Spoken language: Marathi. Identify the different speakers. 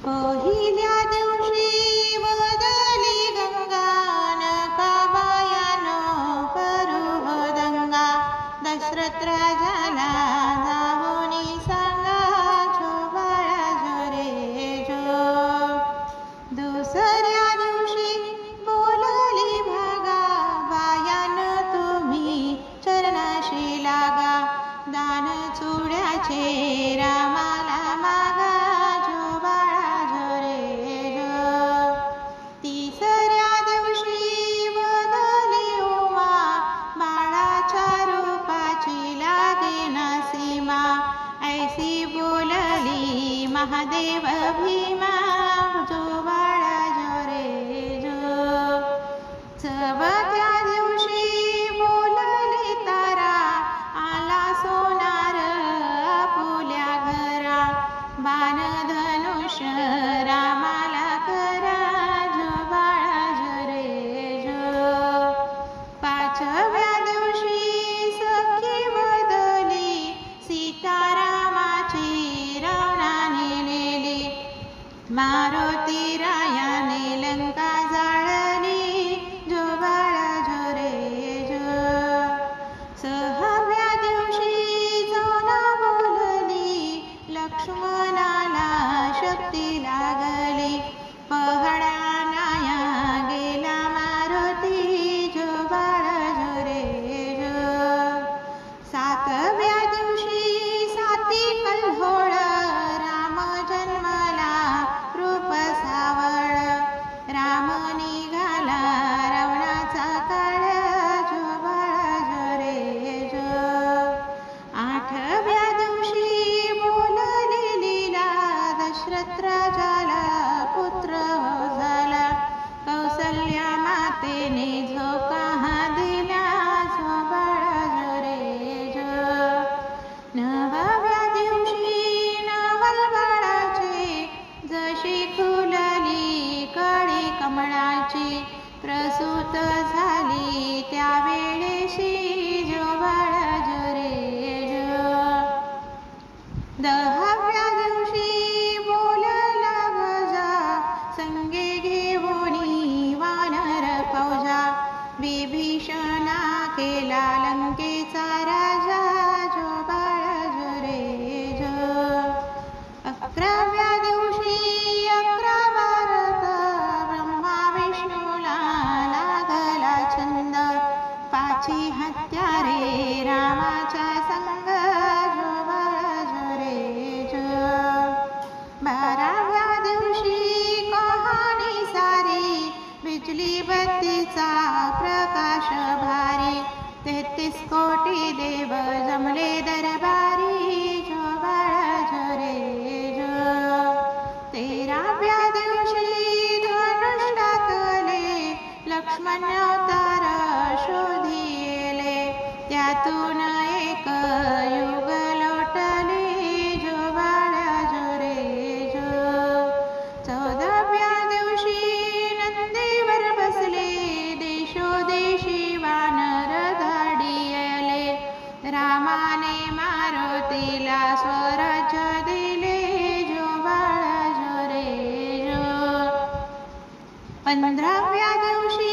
Speaker 1: पहिल्या दिवशी बदली गंगा नकाबायानो करू दंगा दशरथ राजाला जाऊनी सांगा जो बाळा जो रे जो दुसऱ्या दिवशी बोलली भागा बायानो तुम्ही चरणाशी लागा दान चुड्याचे रामाला मागा जो बाळा जो रे जो तिसऱ्या दिवशी बदली उमा बाळाच्या रूपाची लागे ना सीमा ऐसी बोलली महादेव भीमा जो बाळा जो रे जो चवथ्या दिवशी बोलली तारा आला सोनार आपुल्या घरा बाण धनुष्य रामाला करा जो बाळा जो रे जो पाचव्या दिवशी सखी बदली सीतारामाची रावणाने नेली मारुती रायाने लंका जाळली जो बाळा जो रे जो सहाव्या दिवशी जाऊन बोलली लक्ष्मणाला शक्ती लागली पहाडानाया गेला मारुती जो बाळा जो रे जो सातव्या दिवशी साती कल्होळ राम जन्मला रूप सावळ राम निघाला रावणाचा काळ जो बाळा जो रे जो आठव्या दिवशी बोलली लीला दशरथ राजाला पुत्र झाला कौसल्या मातेने झोका दिला जो बाळा जो रे जो नवव्या दिवशी नवल बाळाचे जशी फुलली कळी कमळाची प्रसूत झाली त्यावेळेशी जो बाळा जो रे जो दहाव्या दिवशी बोलला गजा संगे घेऊनी वानर फौजा विभीषणा केला लंकेचा राजा जो बाळा जो रे जो अकराव्या दिवशी 11 भारत ब्रह्मा विष्णूला लागला छंद पाची हत्यारे रामाच्या संग जो बाळा जो रे जो 12व्या दिवशी कहाणी सारी बिजली बत्तीचा प्रकाश भारी 33 कोटी देव जमले दरबारी जो बाळा जो रे जो 13व्या दिवशी धनुष टाकले लक्ष्मण अवतार शोधी येले त्यातून एक युग लोटले जो बाळा जो रे जो 14व्या दिवशी नंदीवर बसले देशोदेशी वानर गाडी आले रामाने मारुतीला स्वराज्य दिले जो बाळा जो रे जो 15व्या दिवशी